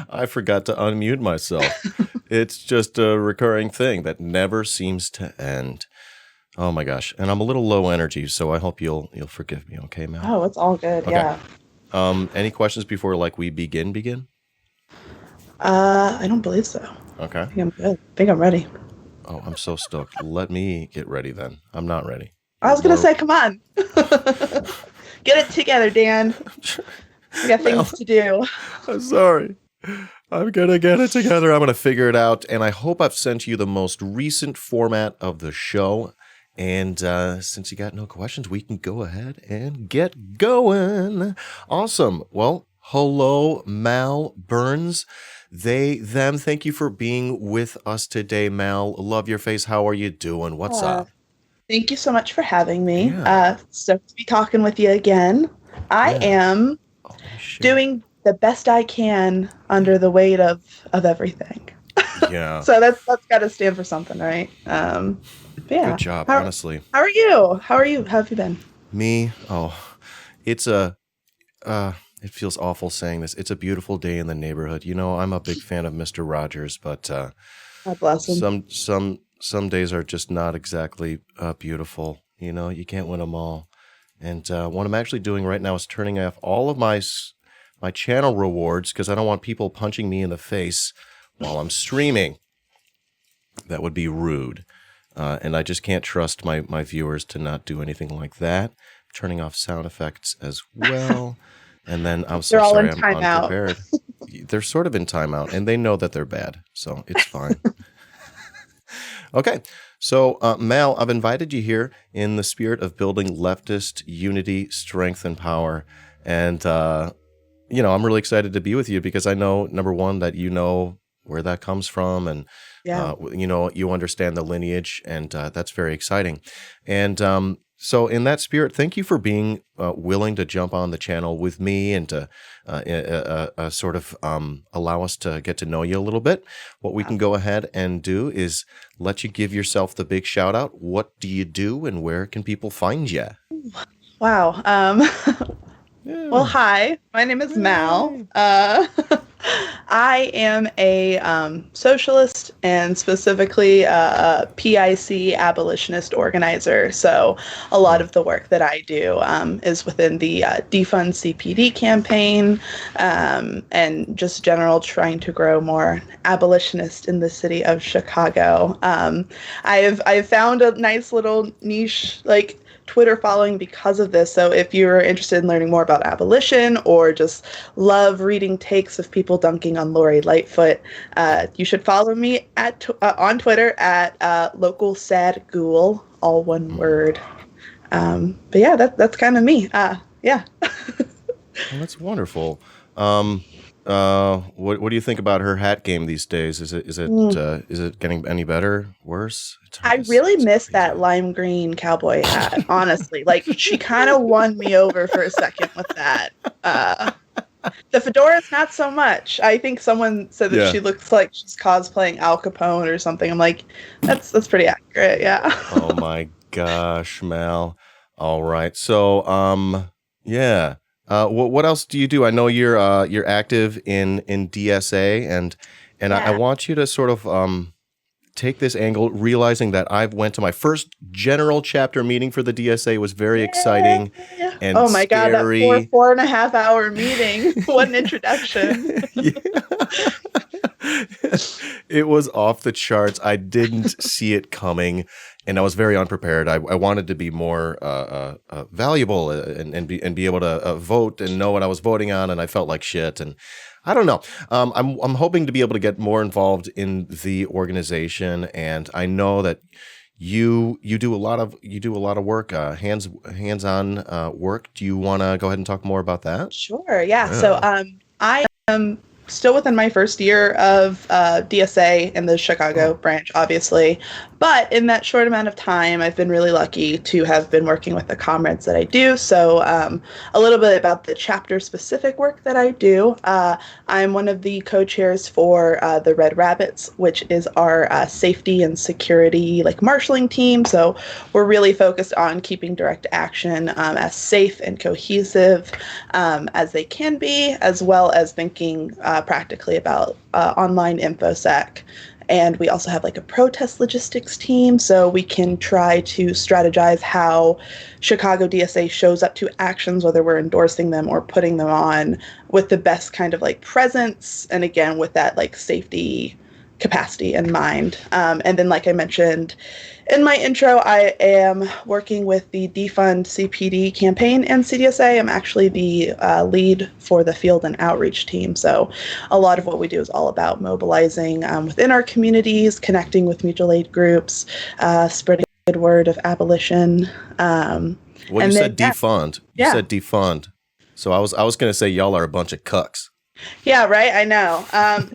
I forgot to unmute myself. It's just a recurring thing that never seems to end. Oh my gosh. And I'm a little low energy, so I hope you'll forgive me, okay, Mal? Oh, it's all good. Okay. Yeah. Any questions before we begin? I don't believe so. Okay. I think I'm good. I think I'm ready. Oh, I'm so stoked. Let me get ready then. I'm not ready. I was gonna say, come on, get it together, Dan. We got Mal, things to do. I'm sorry. I'm gonna get it together. I'm gonna figure it out, and I hope I've sent you the most recent format of the show. And since you got no questions, we can go ahead and get going. Awesome. Well, hello, Mal Burns. They, them. Thank you for being with us today, Mal. Love your face. How are you doing? What's up? Thank you so much for having me. Yeah. Stoked to be talking with you again. I Yeah. am Oh, doing the best I can under the weight of everything. Yeah. So that's got to stand for something, right? Yeah. Good job, honestly. How are you? How have you been? Me? Oh, it's it feels awful saying this. It's a beautiful day in the neighborhood. You know, I'm a big fan of Mr. Rogers, but God bless him. some days are just not exactly beautiful. You know, you can't win them all. And what I'm actually doing right now is turning off all of my channel rewards because I don't want people punching me in the face while I'm streaming. That would be rude. And I just can't trust my viewers to not do anything like that. Turning off sound effects as well. And then I'm so sorry, I'm unprepared. They're sort of in timeout, and they know that they're bad, so it's fine. Okay, so Mal, I've invited you here in the spirit of building leftist unity, strength, and power. And, I'm really excited to be with you because I know, number one, that you know where that comes from, and you understand the lineage, and that's very exciting. And so in that spirit, thank you for being willing to jump on the channel with me and to sort of allow us to get to know you a little bit. What we can go ahead and do is let you give yourself the big shout out. What do you do and where can people find you? Wow. Well, hi, my name is Mal. I am a socialist and specifically a PIC abolitionist organizer. So a lot of the work that I do is within the Defund CPD campaign and just general trying to grow more abolitionist in the city of Chicago. I've found a nice little niche Twitter following because of this. So if you're interested in learning more about abolition or just love reading takes of people dunking on Lori Lightfoot, you should follow me on Twitter at local sad ghoul, all one word. But yeah, that's kind of me. Yeah. Well, that's wonderful. What do you think about her hat game these days? Is it getting any better, worse? I really miss that lime green cowboy hat, honestly. She kind of won me over for a second with that. The fedora's not so much. I think someone said that she looks like she's cosplaying Al Capone or something. I'm like, that's pretty accurate, yeah. Oh my gosh, Mal. All right. So, yeah. What else do you do? I know you're active in DSA, and I want you to sort of take this angle, realizing that I went to my first general chapter meeting for the DSA. It was very exciting and oh my scary. God, that 4.5 hour meeting. What an introduction. It was off the charts. I didn't see it coming, and I was very unprepared. I wanted to be more valuable and be able to vote and know what I was voting on, and I felt like shit. And I don't know. I'm hoping to be able to get more involved in the organization, and I know that you do a lot of work, hands-on work. Do you want to go ahead and talk more about that? Sure. Yeah. So I am still within my first year of DSA in the Chicago branch, obviously. But in that short amount of time, I've been really lucky to have been working with the comrades that I do. So a little bit about the chapter specific work that I do. I'm one of the co-chairs for the Red Rabbits, which is our safety and security like marshaling team. So we're really focused on keeping direct action as safe and cohesive as they can be, as well as thinking practically about online InfoSec. And we also have like a protest logistics team, so we can try to strategize how Chicago DSA shows up to actions, whether we're endorsing them or putting them on, with the best kind of like presence, and again with that like safety capacity in mind. And then, like I mentioned in my intro, I am working with the Defund CPD campaign and CDSA. I'm actually the lead for the field and outreach team. So a lot of what we do is all about mobilizing within our communities, connecting with mutual aid groups, spreading the good word of abolition. Well, you said defund. You said defund. So I was going to say y'all are a bunch of cucks. Yeah, right. I know.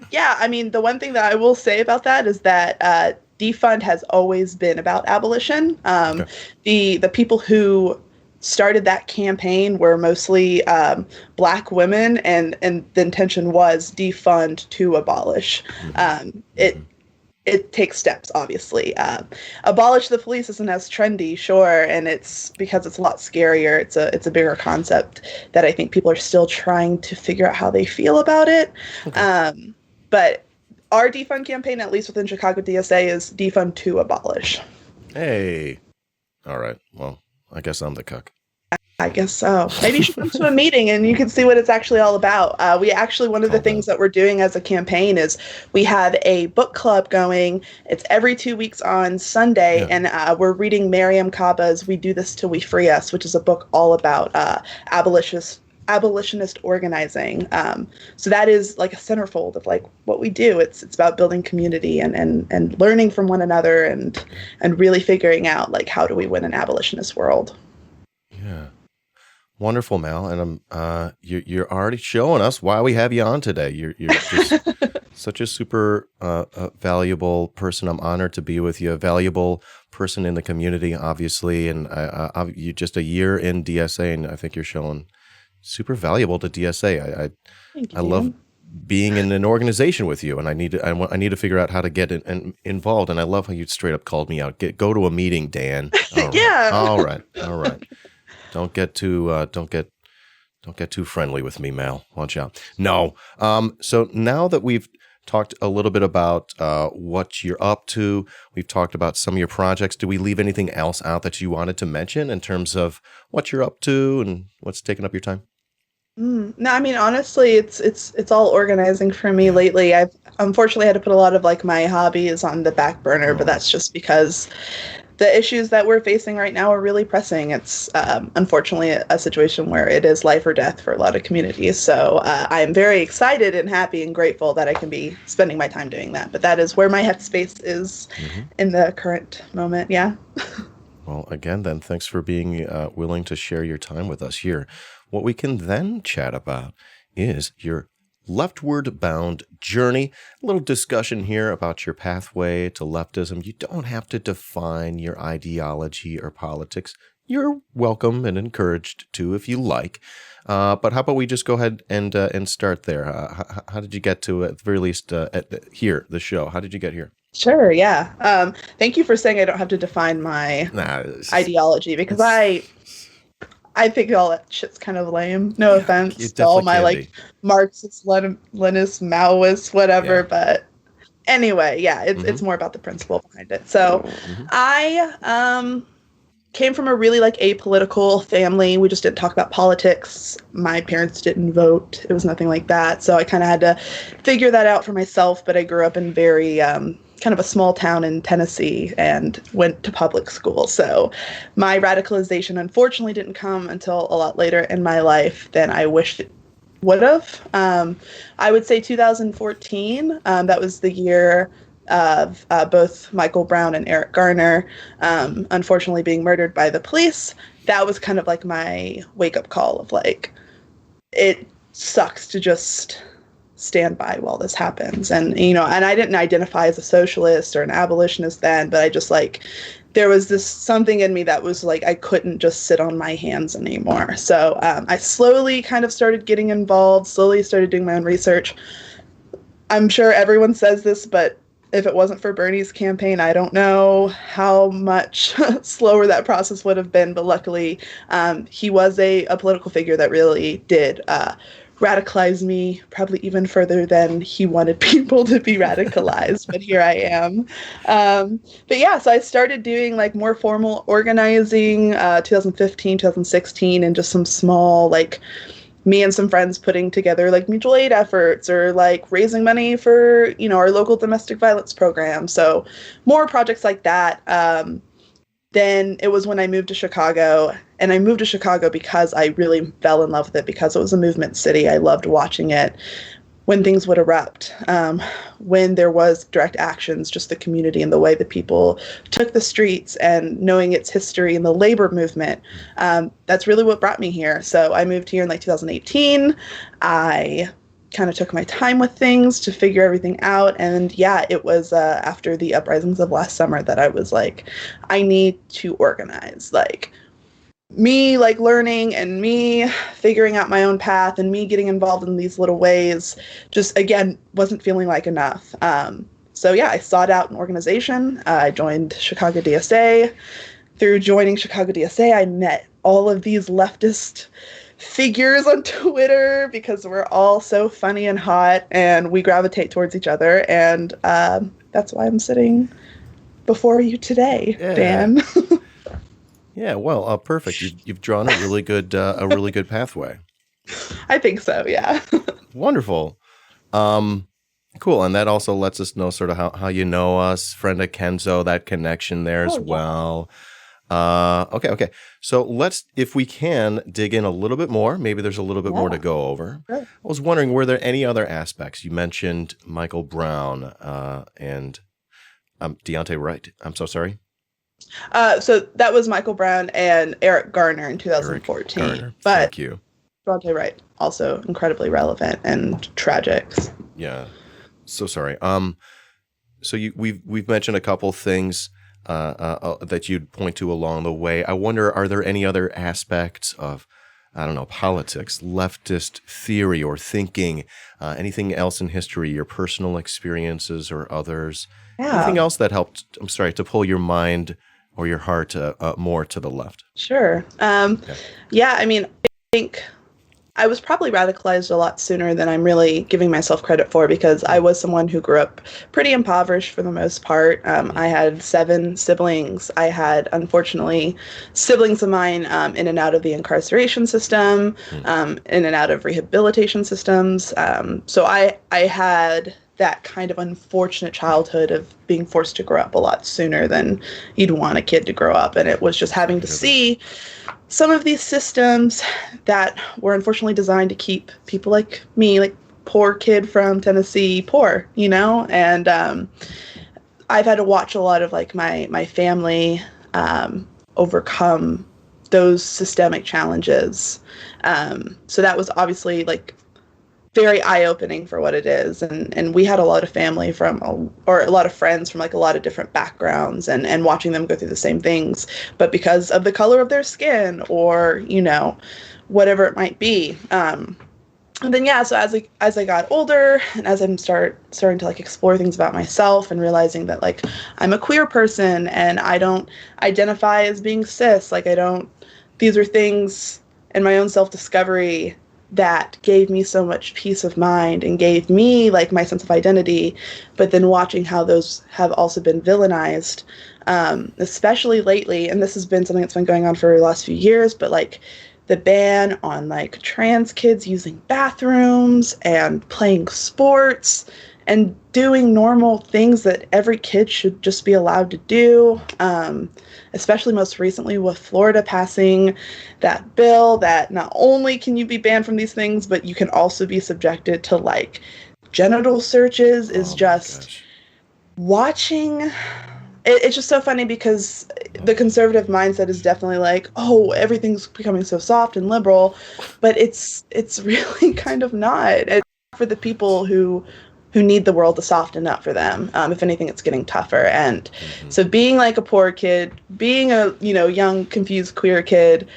Yeah, I mean, the one thing that I will say about that is that defund has always been about abolition. The people who started that campaign were mostly Black women, and the intention was defund to abolish. It takes steps, obviously. Abolish the police isn't as trendy, sure, and it's because it's a lot scarier. It's a bigger concept that I think people are still trying to figure out how they feel about it. Okay. But our defund campaign, at least within Chicago DSA, is defund to abolish. Hey. All right. Well, I guess I'm the cuck. I guess so. Maybe you should come to a meeting and you can see what it's actually all about. We actually, one of the things that we're doing as a campaign is we have a book club going. It's every 2 weeks on Sunday, and we're reading Mariam Kaba's We Do This Till We Free Us, which is a book all about abolitionist organizing. So that is like a centerfold of like what we do. It's about building community and learning from one another and really figuring out like how do we win an abolitionist world. Yeah. Wonderful, Mal, and you're already showing us why we have you on today. You're just such a super valuable person. I'm honored to be with you. A valuable person in the community, obviously, and you're just a year in DSA, and I think you're showing super valuable to DSA. I love being in an organization with you, and I need to figure out how to get involved. And I love how you straight up called me out. Go to a meeting, Dan. All right. Don't get too friendly with me, Mal. Watch out. No. So now that we've talked a little bit about what you're up to, we've talked about some of your projects. Do we leave anything else out that you wanted to mention in terms of what you're up to and what's taking up your time? No, I mean, honestly, it's all organizing for me lately. I've unfortunately had to put a lot of like my hobbies on the back burner, but that's just because the issues that we're facing right now are really pressing. It's unfortunately a situation where it is life or death for a lot of communities. So I am very excited and happy and grateful that I can be spending my time doing that. But that is where my headspace is in the current moment. Yeah. Well, again, then, thanks for being willing to share your time with us here. What we can then chat about is your leftward bound journey. A little discussion here about your pathway to leftism. You don't have to define your ideology or politics. You're welcome and encouraged to if you like. But how about we just go ahead and start there? How did you get to, at the very least, the show? How did you get here? Sure, yeah. Thank you for saying I don't have to define my ideology, because I think all that shit's kind of lame. No offense to all my like Marxist, Leninist, Maoist, whatever. Yeah. But anyway, yeah, it's more about the principle behind it. So I came from a really like apolitical family. We just didn't talk about politics. My parents didn't vote. It was nothing like that. So I kind of had to figure that out for myself. But I grew up in very kind of a small town in Tennessee and went to public school. So my radicalization unfortunately didn't come until a lot later in my life than I wished it would have. I would say 2014, that was the year of both Michael Brown and Eric Garner unfortunately being murdered by the police. That was kind of like my wake-up call of like, it sucks to just stand by while this happens. And, you know, and I didn't identify as a socialist or an abolitionist then, but I just like, there was this something in me that was like, I couldn't just sit on my hands anymore. So I slowly kind of started getting involved, slowly started doing my own research. I'm sure everyone says this, but if it wasn't for Bernie's campaign, I don't know how much slower that process would have been. But luckily, he was a political figure that really did radicalize me, probably even further than he wanted people to be radicalized. But here I am. But yeah, so I started doing like more formal organizing 2015, 2016, and just some small like me and some friends putting together like mutual aid efforts or like raising money for, you know, our local domestic violence program. So more projects like that. Then it was when I moved to Chicago, and I moved to Chicago because I really fell in love with it, because it was a movement city. I loved watching it when things would erupt, when there was direct actions, just the community and the way that people took the streets, and knowing its history and the labor movement. That's really what brought me here. So I moved here in like 2018. I kind of took my time with things to figure everything out. And yeah, it was after the uprisings of last summer that I was like, I need to organize. Like, me like learning and me figuring out my own path and me getting involved in these little ways just again wasn't feeling like enough. So yeah, I sought out an organization. I joined Chicago DSA. Through joining Chicago DSA, I met all of these leftist figures on Twitter because we're all so funny and hot and we gravitate towards each other. And that's why I'm sitting before you today, Dan. Yeah, well, perfect. You've drawn a really good pathway. I think so, yeah. Wonderful. Cool. And that also lets us know sort of how you know us, Frenda Kenzo, that connection there as well. Okay. So let's, if we can, dig in a little bit more. Maybe there's a little bit more to go over. Sure. I was wondering, were there any other aspects? You mentioned Michael Brown and Deontay Wright. I'm so sorry. So that was Michael Brown and Eric Garner in 2014. Garner. But thank you. Deontay Wright, also incredibly relevant and tragic. Yeah. So sorry. So we've mentioned a couple things that you'd point to along the way. I wonder, are there any other aspects of, I don't know, politics, leftist theory or thinking, anything else in history, your personal experiences or others? Yeah. Anything else that helped, to pull your mind or your heart more to the left? Sure. Yeah, I mean, I think I was probably radicalized a lot sooner than I'm really giving myself credit for, because I was someone who grew up pretty impoverished for the most part. I had 7 siblings. I had, unfortunately, siblings of mine in and out of the incarceration system, in and out of rehabilitation systems. So I had that kind of unfortunate childhood of being forced to grow up a lot sooner than you'd want a kid to grow up. And it was just having to see some of these systems that were unfortunately designed to keep people like me, like poor kid from Tennessee, poor, you know? And I've had to watch a lot of like my family overcome those systemic challenges. So that was obviously like very eye-opening for what it is. And we had a lot of family or a lot of friends from like a lot of different backgrounds, and watching them go through the same things, but because of the color of their skin or, you know, whatever it might be. And then, yeah, so as I got older and as I'm starting to like explore things about myself and realizing that like I'm a queer person and I don't identify as being cis, like these are things in my own self-discovery that gave me so much peace of mind and gave me like my sense of identity, but then watching how those have also been villainized, especially lately. And this has been something that's been going on for the last few years, but like the ban on like trans kids using bathrooms and playing sports and doing normal things that every kid should just be allowed to do. Especially most recently with Florida passing that bill that not only can you be banned from these things, but you can also be subjected to like genital searches. Is just watching. It's just so funny because the conservative mindset is definitely like, oh, everything's becoming so soft and liberal, but it's really kind of not. for the people who need the world to soften up for them. If anything, it's getting tougher. And so being like a poor kid, being a, young, confused, queer kid,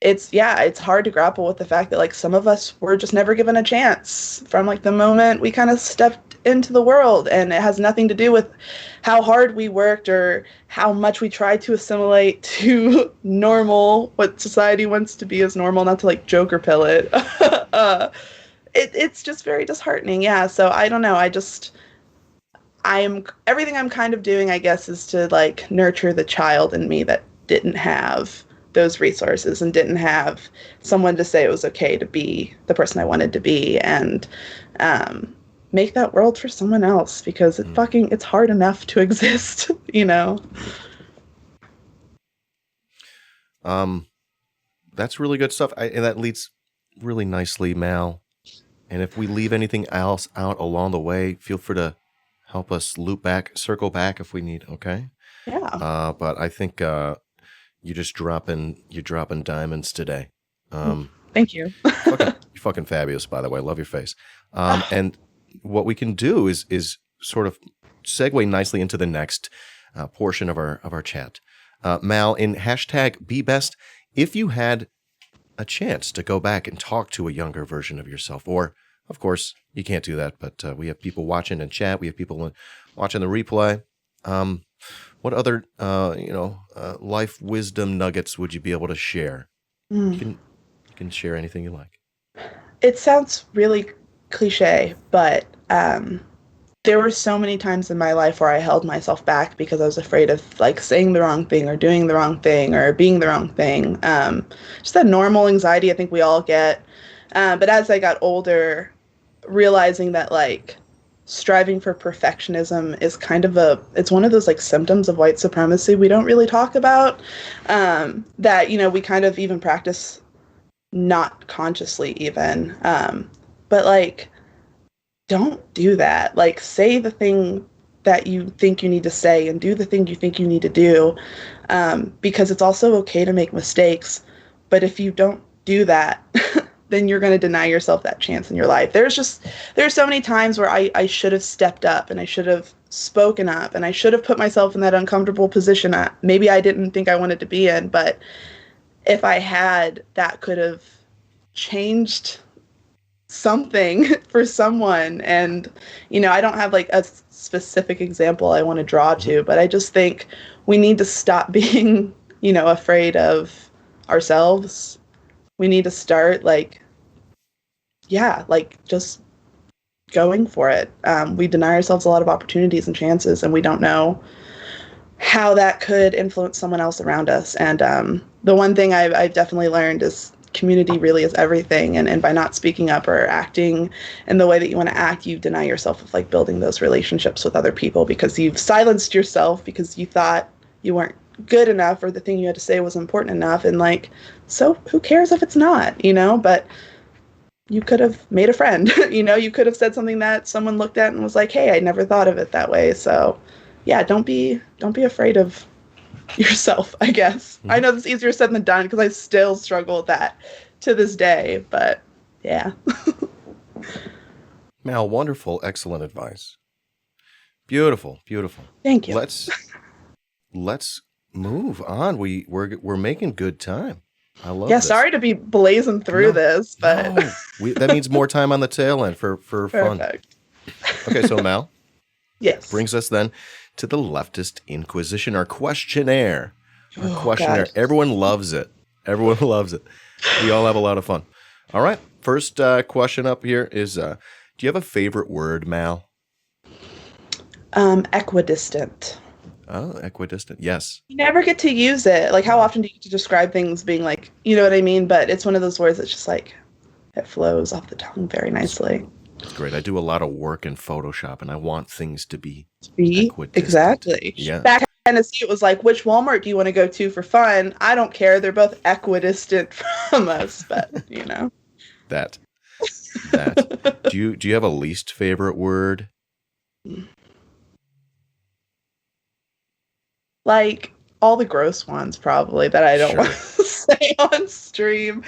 it's hard to grapple with the fact that like some of us were just never given a chance from like the moment we kind of stepped into the world, and it has nothing to do with how hard we worked or how much we tried to assimilate to normal, what society wants to be as normal, not to like joke or pill it. It's just very disheartening. Yeah. So I don't know. Everything I'm kind of doing, I guess, is to like nurture the child in me that didn't have those resources and didn't have someone to say it was okay to be the person I wanted to be, and make that world for someone else, because it's hard enough to exist, That's really good stuff. And that leads really nicely, Mal. And if we leave anything else out along the way, feel free to help us circle back if we need. Okay. Yeah. But I think you're dropping diamonds today. Thank you. You're fucking fabulous, by the way. Love your face. And what we can do is sort of segue nicely into the next portion of our chat. Mal, in #BeBest, if you had a chance to go back and talk to a younger version of yourself, or of course you can't do that, but we have people watching in chat, we have people watching the replay. What other life wisdom nuggets would you be able to share? You can share anything you like. It sounds really cliche, but there were so many times in my life where I held myself back because I was afraid of like saying the wrong thing or doing the wrong thing or being the wrong thing. Just that normal anxiety I think we all get. But as I got older, realizing that like striving for perfectionism is kind of it's one of those like symptoms of white supremacy we don't really talk about, that, we kind of even practice not consciously even. But like, don't do that. Like, say the thing that you think you need to say and do the thing you think you need to do, because it's also okay to make mistakes. But if you don't do that, then you're going to deny yourself that chance in your life. There's so many times where I should have stepped up and I should have spoken up and I should have put myself in that uncomfortable position that maybe I didn't think I wanted to be in. But if I had, that could have changed something for someone. And, I don't have like a specific example I want to draw to, but I just think we need to stop being, afraid of ourselves. We need to start just going for it. We deny ourselves a lot of opportunities and chances, and we don't know how that could influence someone else around us. And the one thing I've definitely learned is community really is everything. And by not speaking up or acting in the way that you want to act, you deny yourself of like building those relationships with other people because you've silenced yourself because you thought you weren't good enough or the thing you had to say was important enough. And like, so who cares if it's not, but you could have made a friend, you could have said something that someone looked at and was like, hey, I never thought of it that way. So yeah, don't be afraid of yourself, I guess. I know it's easier said than done because I still struggle with that to this day, but yeah. Mal, wonderful, excellent advice. Beautiful. Thank you. Let's move on. We're making good time. I love this. Sorry to be blazing through this, but that means more time on the tail end for fun. Okay, so Mal. Yes. Brings us then to the Leftist Inquisition, our questionnaire. God. Everyone loves it. We all have a lot of fun. All right. First question up here is, do you have a favorite word, Mal? Equidistant. Oh, equidistant. Yes. You never get to use it. Like, how often do you get to describe things being like, you know what I mean? But it's one of those words that's just like, it flows off the tongue very nicely. It's great. I do a lot of work in Photoshop, and I want things to be equidistant. Exactly. Yeah. Back in Tennessee, it was like, which Walmart do you want to go to for fun? I don't care. They're both equidistant from us, but, That. Do you have a least favorite word? Like all the gross ones, probably, that I don't want to say on stream.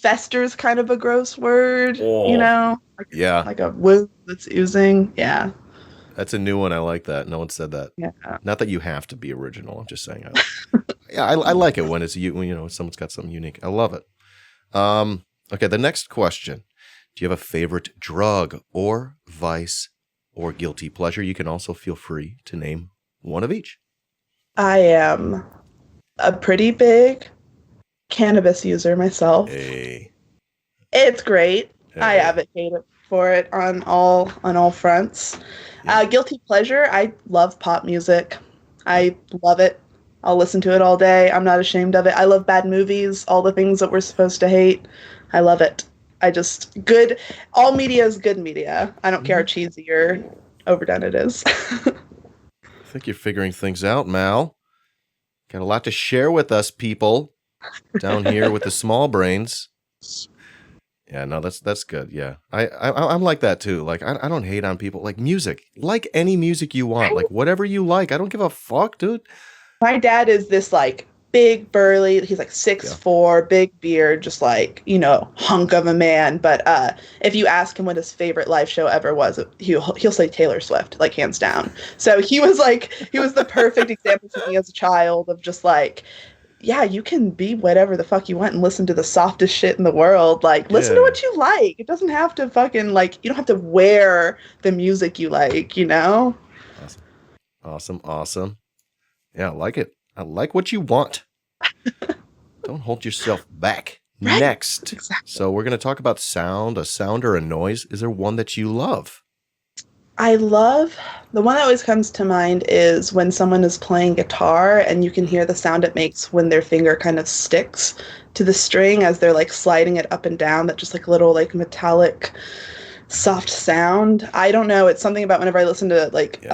fester's kind of a gross word, Oh, yeah. like a wound that's oozing. Yeah. That's a new one. I like that. No one said that. Yeah. Not that you have to be original. I'm just saying. I like it when it's when someone's got something unique. I love it. Okay, the next question. Do you have a favorite drug or vice or guilty pleasure? You can also feel free to name one of each. I am a pretty big cannabis user myself. Hey. It's great. Hey. I advocate for it on all fronts. Yeah. Guilty pleasure, I love pop music. I love it. I'll listen to it all day. I'm not ashamed of it. I love bad movies, all the things that we're supposed to hate. I love it. All media is good media. I don't care how cheesy or overdone it is. I think you're figuring things out, Mal. Got a lot to share with us people down here with the small brains. Yeah, no, that's good. Yeah, I'm like that too. Like I don't hate on people. Like music, like any music you want, like whatever you like. I don't give a fuck, dude. My dad is this like big burly. He's like 6'4", big beard, just like hunk of a man. But if you ask him what his favorite live show ever was, he'll say Taylor Swift, like hands down. So he was the perfect example to me as a child of just like, yeah, you can be whatever the fuck you want and listen to the softest shit in the world. Like, listen to what you like. It doesn't have to fucking, like, you don't have to wear the music you like, Awesome. Yeah, I like it. I like what you want. Don't hold yourself back. Right? Next. Exactly. So we're going to talk about sound, a sound or a noise. Is there one that you love? I love, the one that always comes to mind is when someone is playing guitar and you can hear the sound it makes when their finger kind of sticks to the string as they're like sliding it up and down, that just like little like metallic soft sound. I don't know, it's something about whenever I listen to like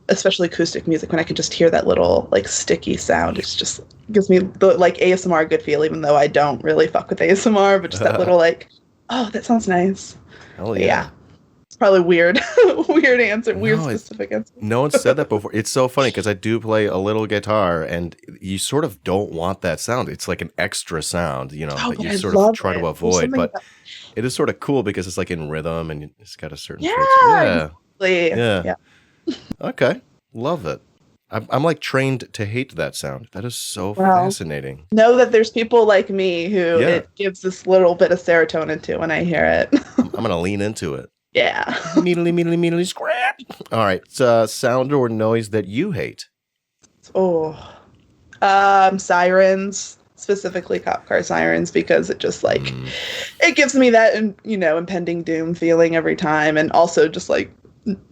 especially acoustic music, when I can just hear that little like sticky sound, it's just gives me the like ASMR good feel, even though I don't really fuck with ASMR, but just that little like, oh, that sounds nice. Hell yeah. It's probably weird. Specific answer. No one said that before. It's so funny because I do play a little guitar and you sort of don't want that sound. It's like an extra sound, that you sort of try to avoid. But it is sort of cool because it's like in rhythm and it's got a certain exactly. Yeah. Okay. Love it. I'm like trained to hate that sound. That is so fascinating. Know that there's people like me who it gives this little bit of serotonin to when I hear it. I'm going to lean into it. Yeah. Immediately, scrap. All right. Sound or noise that you hate? Sirens, specifically cop car sirens, because it just like, it gives me that, impending doom feeling every time. And also just like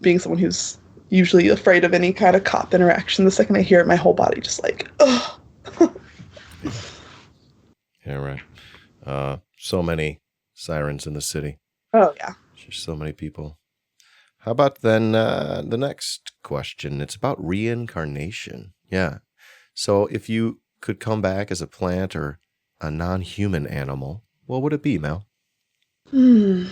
being someone who's usually afraid of any kind of cop interaction, the second I hear it, my whole body just like, ugh. Yeah, right. So many sirens in the city. Oh, yeah. There's so many people. How about then the next question? It's about reincarnation. Yeah. So if you could come back as a plant or a non-human animal, what would it be, Mel? I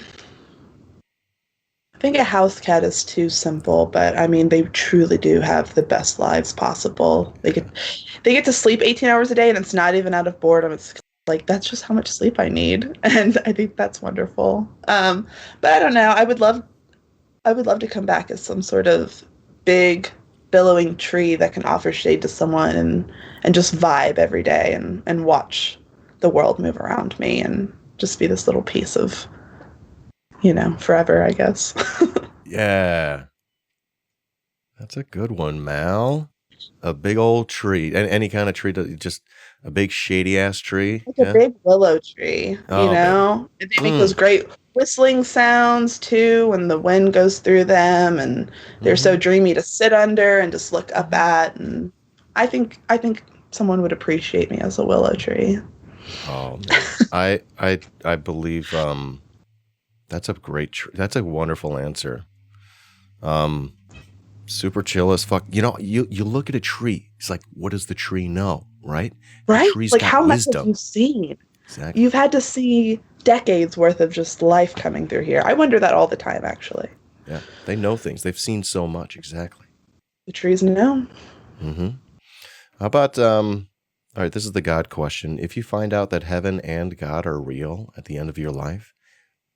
think a house cat is too simple, but I mean, they truly do have the best lives possible. They get to sleep 18 hours a day, and it's not even out of boredom. It's like, that's just how much sleep I need, and I think that's wonderful. But I don't know. I would love to come back as some sort of big billowing tree that can offer shade to someone and just vibe every day and watch the world move around me and just be this little piece of, forever, I guess. Yeah. That's a good one, Mal. A big old tree. Any kind of tree, just a big shady ass tree. Like a big willow tree, And they make those great whistling sounds too when the wind goes through them, and they're so dreamy to sit under and just look up at. And I think someone would appreciate me as a willow tree. Oh, I believe that's a great that's a wonderful answer. Super chill as fuck. You look at a tree. It's like, what does the tree know, right? Right? The tree's like, got how wisdom. much have you seen? Exactly. You've had to see decades worth of just life coming through here. I wonder that all the time, actually. Yeah, they know things. They've seen so much. Exactly. The trees know. Mm-hmm. How about All right, this is the God question. If you find out that heaven and God are real at the end of your life,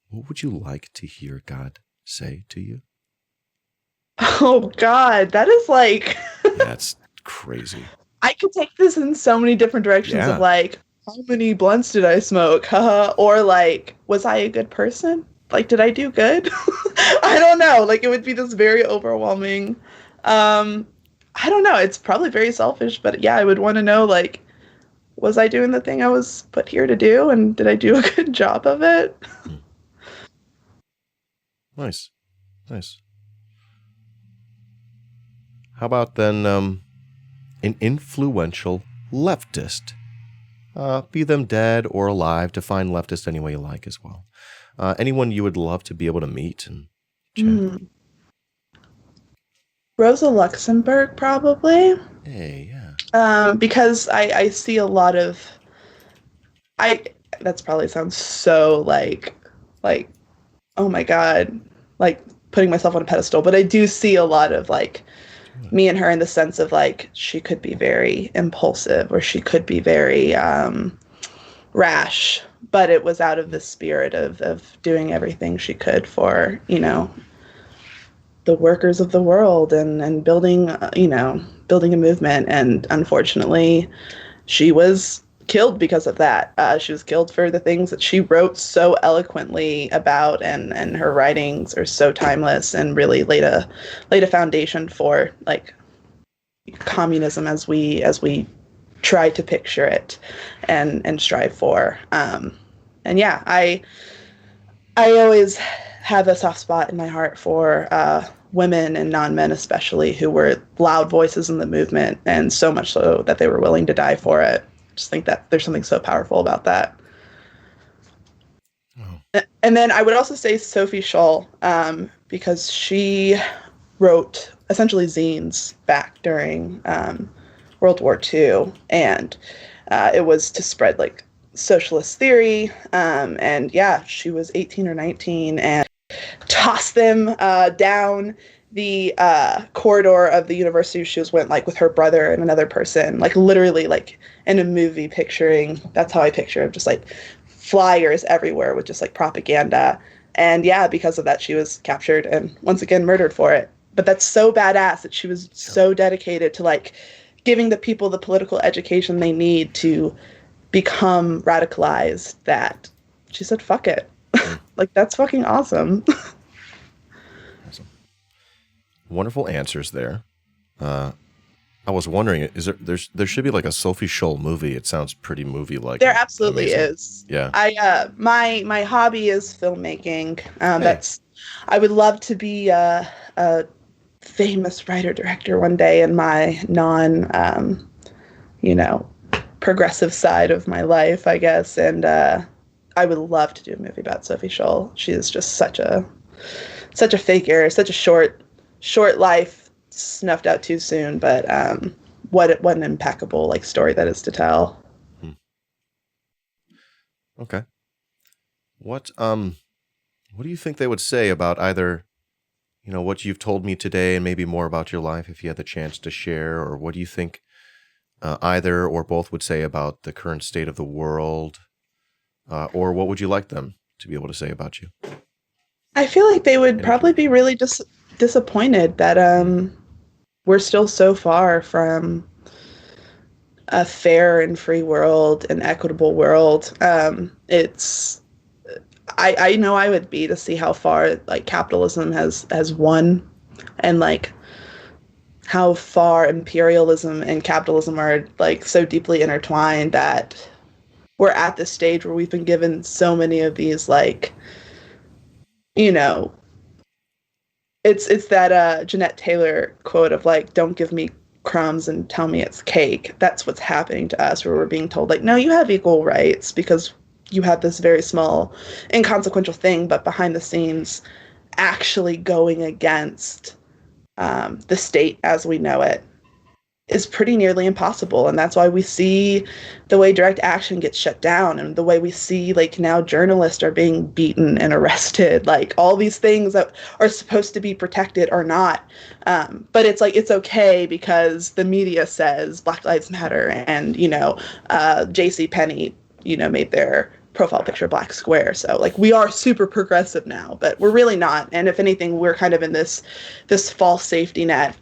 what would you like to hear God say to you? Oh God, that is like Yeah, it's crazy. I could take this in so many different directions of Yeah. like, how many blunts did I smoke? Haha. Or like, was I a good person? Like, did I do good? I don't know. Like, it would be this very overwhelming. Um, I don't know. It's probably very selfish, but yeah, I would want to know like, was I doing the thing I was put here to do, and did I do a good job of it? Hmm. Nice. Nice. How about then an influential leftist? Be them dead or alive. Define leftist any way you like as well. Anyone you would love to be able to meet and chat? Mm. Rosa Luxemburg, probably. Hey, yeah. Because I see a lot of I that's probably sounds so like oh my god, like putting myself on a pedestal, but I do see a lot of like me and her in the sense of like she could be very impulsive or she could be very rash, but it was out of the spirit of doing everything she could for, the workers of the world and building, building a movement. And unfortunately, she was killed because of that. She was killed for the things that she wrote so eloquently about, and her writings are so timeless and really laid a foundation for like communism as we try to picture it and strive for. And yeah, I always have a soft spot in my heart for women and non-men especially who were loud voices in the movement, and so much so that they were willing to die for it. Just think that there's something so powerful about that. Oh. And then I would also say Sophie Scholl, because she wrote essentially zines back during World War II, and it was to spread like socialist theory. And yeah, she was 18 or 19 and tossed them down the corridor of the university she was went, like with her brother and another person, like literally like in a movie picturing. That's how I picture it, just like flyers everywhere with just like propaganda. And yeah, because of that, she was captured and once again murdered for it. But that's so badass that she was so dedicated to like giving the people the political education they need to become radicalized that she said, fuck it. Like, that's fucking awesome. Awesome. Wonderful answers there. I was wondering, there should be like a Sophie Scholl movie. It sounds pretty movie-like. There And absolutely amazing. is. Yeah. My hobby is filmmaking. Hey. That's I would love to be a famous writer director one day in my you know, progressive side of my life, I guess. And I would love to do a movie about Sophie Scholl. She is just such a figure, such a short life, snuffed out too soon. But what an impeccable like story that is to tell. Okay. What do you think they would say about either, what you've told me today and maybe more about your life if you had the chance to share, or what do you think either or both would say about the current state of the world, or what would you like them to be able to say about you? I feel like they would probably be really disappointed that we're still so far from a fair and free world, an equitable world. I know I would be to see how far like capitalism has won, and like how far imperialism and capitalism are like so deeply intertwined that we're at this stage where we've been given so many of these like, you know, it's that Jeanette Taylor quote of like, don't give me crumbs and tell me it's cake. That's what's happening to us, where we're being told like, no, you have equal rights because you have this very small inconsequential thing, but behind the scenes actually going against the state as we know it. is pretty nearly impossible. And that's why we see the way direct action gets shut down, and the way we see like now journalists are being beaten and arrested, like all these things that are supposed to be protected are not. But it's like, it's okay because the media says Black Lives Matter, and, JC Penney, made their profile picture black square. So like, we are super progressive now, but we're really not. And if anything, we're kind of in this false safety net.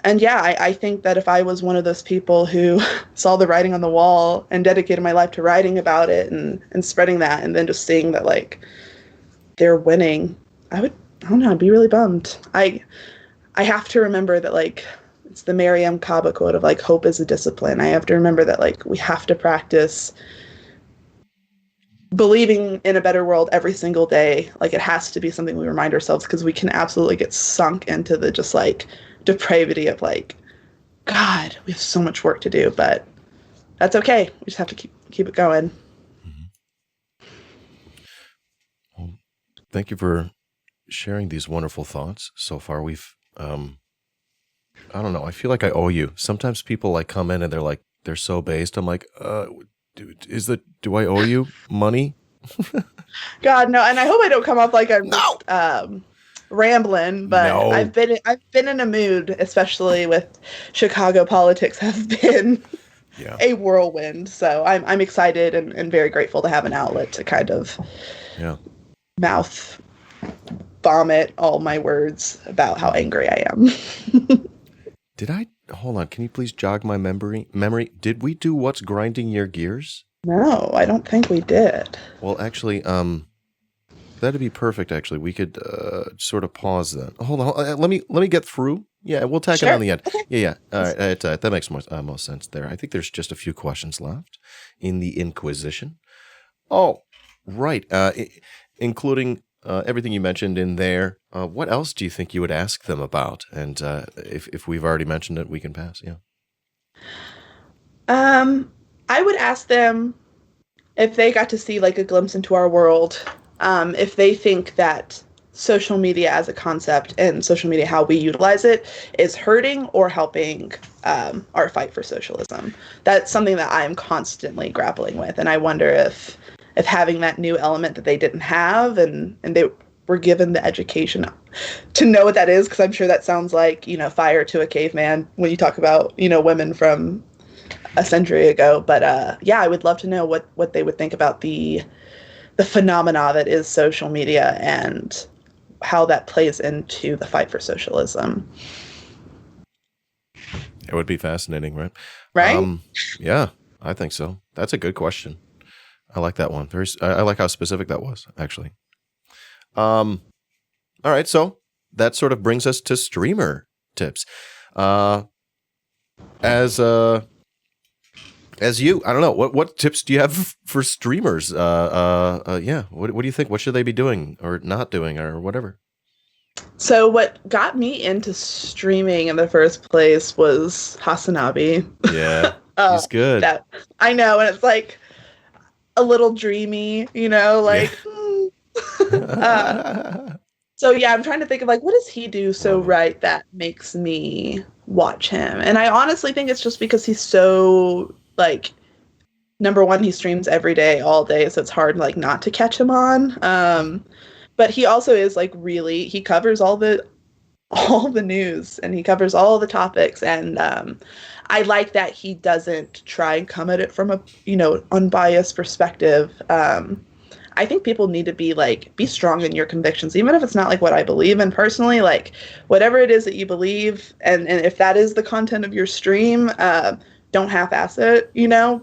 And yeah, I think that if I was one of those people who saw the writing on the wall and dedicated my life to writing about it and spreading that, and then just seeing that like they're winning, I don't know, I'd be really bummed. I have to remember that like it's the Mariam Kaba quote of like, hope is a discipline. I have to remember that like we have to practice believing in a better world every single day. Like it has to be something we remind ourselves, because we can absolutely get sunk into the just like depravity of like, God, we have so much work to do, but that's okay. We just have to keep it going. Well, thank you for sharing these wonderful thoughts so far. We've, I don't know. I feel like I owe you. Sometimes people like come in and they're like, they're so based. I'm like, do I owe you money? God, no. And I hope I don't come off like I'm rambling, but no. I've been in a mood, especially with Chicago politics have been a whirlwind. So I'm excited and very grateful to have an outlet to kind of mouth vomit all my words about how angry I am. Hold on, can you please jog my memory? Did we do What's Grinding Your Gears? No, I don't think we did. Well, actually, that'd be perfect. Actually, we could sort of pause then. Hold on, let me get through. Yeah, we'll tack it on the end. Okay. Yeah. All right, that makes most sense there. I think there's just a few questions left in the Inquisition. Oh, right. Including everything you mentioned in there. What else do you think you would ask them about? And if we've already mentioned it, we can pass. Yeah. I would ask them if they got to see like a glimpse into our world, if they think that social media as a concept and social media, how we utilize it, is hurting or helping our fight for socialism. That's something that I'm constantly grappling with. And I wonder if having that new element that they didn't have, and they were given the education to know what that is, because I'm sure that sounds like, fire to a caveman when you talk about, women from a century ago. But I would love to know what they would think about the phenomena that is social media and how that plays into the fight for socialism. It would be fascinating, right? Right? Yeah, I think so. That's a good question. I like that one. I like how specific that was, actually. All right, so that sort of brings us to streamer tips. As you, I don't know, what tips do you have for streamers? What do you think? What should they be doing or not doing or whatever? So what got me into streaming in the first place was Hasanabi. Yeah, he's good. I know, and it's like a little dreamy, like. Yeah. So yeah, I'm trying to think of like, what does he do so right that makes me watch him? And I honestly think it's just because he's so like, number one, he streams every day, all day, so it's hard like not to catch him on. But he also is like really, he covers all the news and he covers all the topics, and I like that he doesn't try and come at it from a unbiased perspective. I think people need to be strong in your convictions, even if it's not like what I believe in personally, like whatever it is that you believe. And if that is the content of your stream, don't half-ass it,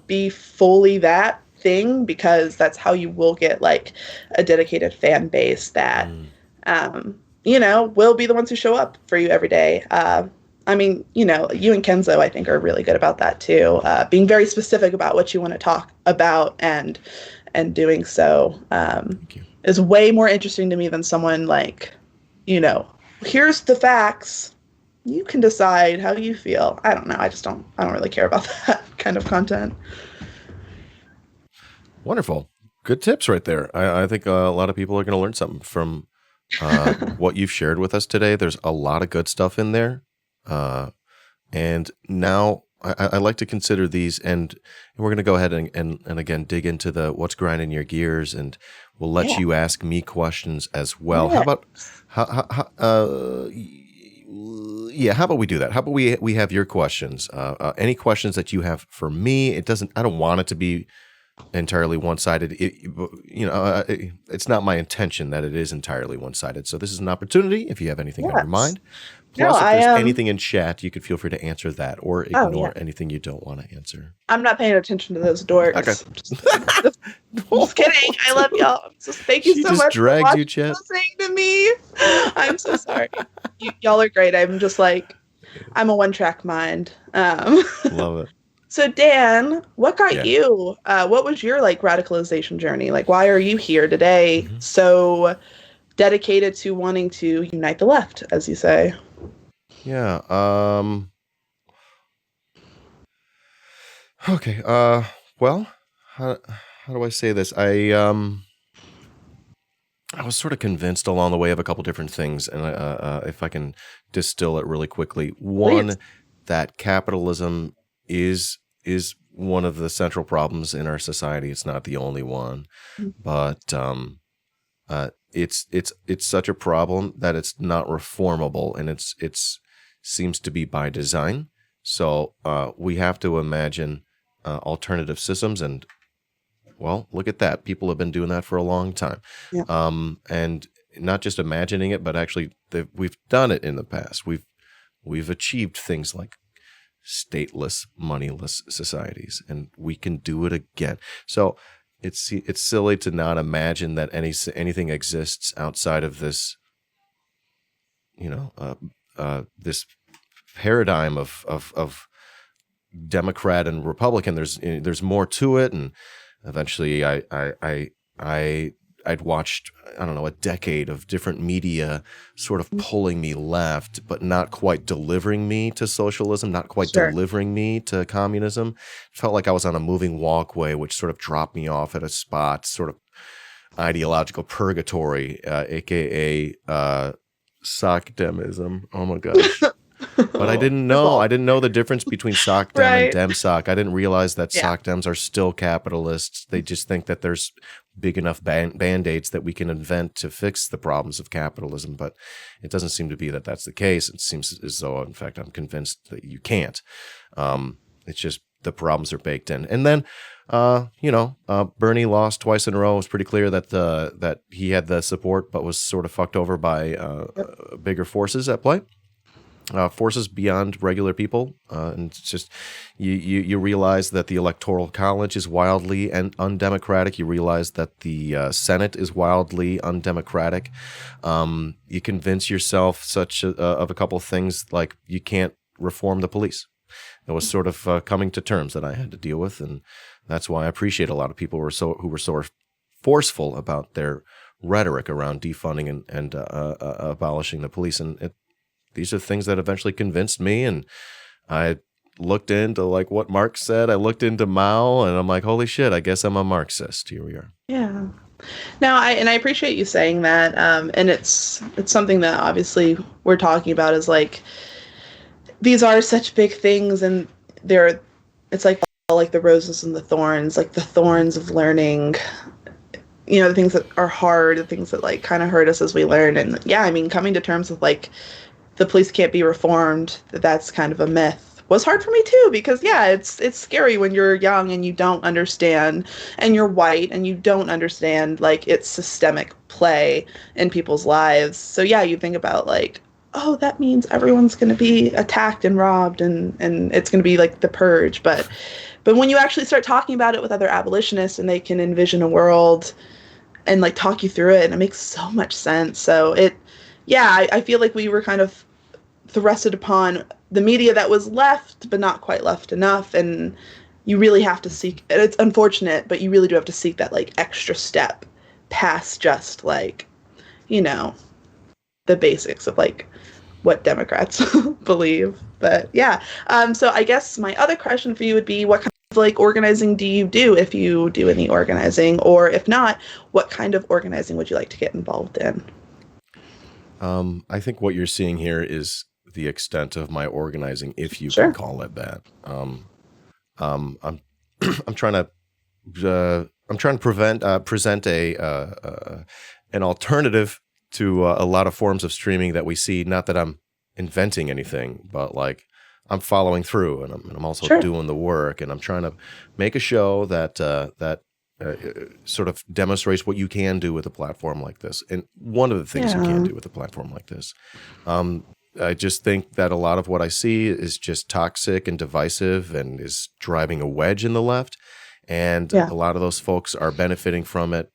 be fully that thing, because that's how you will get like a dedicated fan base that, will be the ones who show up for you every day. I mean, you and Kenzo, I think, are really good about that too. Being very specific about what you want to talk about, and doing so is way more interesting to me than someone like, here's the facts. You can decide how you feel. I don't know. I don't really care about that kind of content. Wonderful. Good tips right there. I think a lot of people are going to learn something from what you've shared with us today. There's a lot of good stuff in there. And now I like to consider these, and we're going to go ahead and again dig into the what's grinding your gears, and we'll let you ask me questions as well. How about how about we do that? How about we have your questions? Any questions that you have for me? I don't want it to be entirely one-sided. It's not my intention that it is entirely one-sided. So this is an opportunity if you have anything on your mind. Plus, if there's anything in chat, you could feel free to answer that or ignore anything you don't want to answer. I'm not paying attention to those dorks. Okay. Just kidding. I love y'all. Thank you so much for listening to me. I'm so sorry. Y'all are great. I'm just like, I'm a one-track mind. Love it. So Dan, what got you? What was your radicalization journey? Why are you here today? Mm-hmm. So dedicated to wanting to unite the left, as you say. Yeah. Okay. Well, how do I say this? I was sort of convinced along the way of a couple different things, and if I can distill it really quickly, one, that capitalism is one of the central problems in our society. It's not the only one, but it's such a problem that it's not reformable, and it's seems to be by design. So we have to imagine alternative systems, and well, look at that. People have been doing that for a long time. Yeah. And not just imagining it, but actually we've done it in the past. We've achieved things like stateless, moneyless societies, and we can do it again. So it's silly to not imagine that anything exists outside of this, this paradigm of Democrat and Republican. There's more to it, and eventually I'd watched, I don't know, a decade of different media sort of pulling me left, but not quite delivering me to socialism, not quite delivering me to communism. It felt like I was on a moving walkway, which sort of dropped me off at a spot, sort of ideological purgatory, aka sockdemism. Oh my gosh. But I didn't know the difference between SocDem and DemSoc. I didn't realize that SocDems are still capitalists. They just think that there's big enough band-aids that we can invent to fix the problems of capitalism. But it doesn't seem to be that that's the case. It seems as though, in fact, I'm convinced that you can't. It's just the problems are baked in. And then, Bernie lost twice in a row. It was pretty clear that he had the support, but was sort of fucked over by bigger forces at play. Forces beyond regular people, and it's just you realize that the Electoral College is wildly and undemocratic. You realize that the Senate is wildly undemocratic. You convince yourself of a couple of things, like you can't reform the police. It was sort of coming to terms that I had to deal with, and that's why I appreciate a lot of people who were so forceful about their rhetoric around defunding and abolishing the police, and these are things that eventually convinced me, and I looked into what Marx said. I looked into Mao, and I'm like, holy shit, I guess I'm a Marxist. Here we are. Yeah. No, I appreciate you saying that. And it's something that obviously we're talking about is these are such big things, and it's like the roses and the thorns, like the thorns of learning, the things that are hard, the things that kind of hurt us as we learn. And yeah, I mean, coming to terms with the police can't be reformed, that's kind of a myth, was hard for me too, because it's scary when you're young and you don't understand, and you're white and you don't understand it's systemic play in people's lives. So yeah, you think about oh, that means everyone's going to be attacked and robbed, and it's going to be the purge. But when you actually start talking about it with other abolitionists, and they can envision a world and talk you through it, and it makes so much sense. So I feel like we were kind of thrusted upon the media that was left, but not quite left enough. And you really have to seek, and it's unfortunate, but you really do have to seek that extra step past just the basics of what Democrats believe. But yeah. So I guess my other question for you would be, what kind of organizing do you do, if you do any organizing, or if not, what kind of organizing would you like to get involved in? I think what you're seeing here is the extent of my organizing, if you Sure. can call it that. I'm I'm trying to present an alternative to a lot of forms of streaming that we see. Not that I'm inventing anything, but like I'm following through, and I'm also doing the work, and I'm trying to make a show that sort of demonstrates what you can do with a platform like this. And one of the things you can do with a platform like this, I just think that a lot of what I see is just toxic and divisive and is driving a wedge in the left. And a lot of those folks are benefiting from it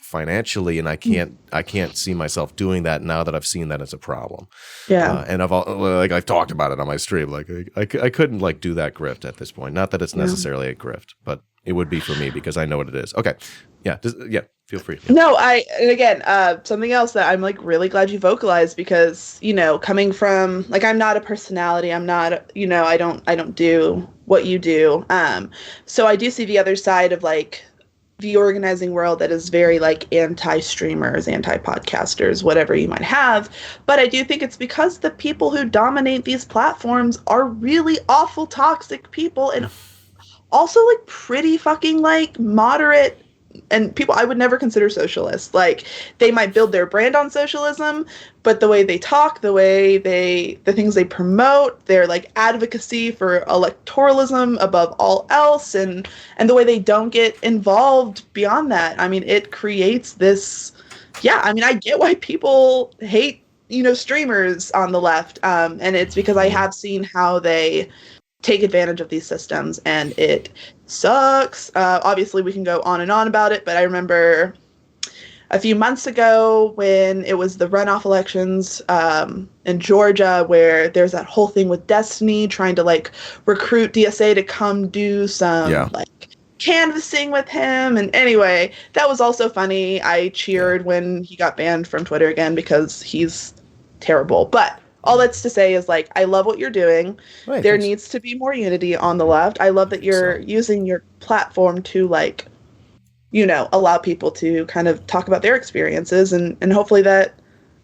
financially, and I can't see myself doing that now that I've seen that as a problem. And I've talked about it on my stream. Like I couldn't like do that grift at this point. Not that it's necessarily a grift, but it would be for me because I know what it is. Okay, feel free. No, and again, something else that I'm like really glad you vocalized, because coming from like, I'm not a personality. I'm not I don't do what you do. So I do see the other side of like the organizing world that is very like anti-streamers, anti-podcasters, whatever you might have. But I do think it's because the people who dominate these platforms are really awful, toxic people, and also like pretty fucking like moderate and people I would never consider socialists. Like, they might build their brand on socialism, but the way they talk, the things they promote, their like advocacy for electoralism above all else, and the way they don't get involved beyond that. I mean, it creates this, I mean, I get why people hate, streamers on the left. And it's because I have seen how they take advantage of these systems, and it sucks. Obviously, we can go on and on about it, but I remember a few months ago when it was the runoff elections in Georgia, where there's that whole thing with Destiny trying to like recruit DSA to come do some like canvassing with him. And anyway, that was also funny. I cheered when he got banned from Twitter again because he's terrible. But all that's to say is, like, I love what you're doing. Right, there needs to be more unity on the left. I love that you're using your platform to, like, allow people to kind of talk about their experiences, and hopefully that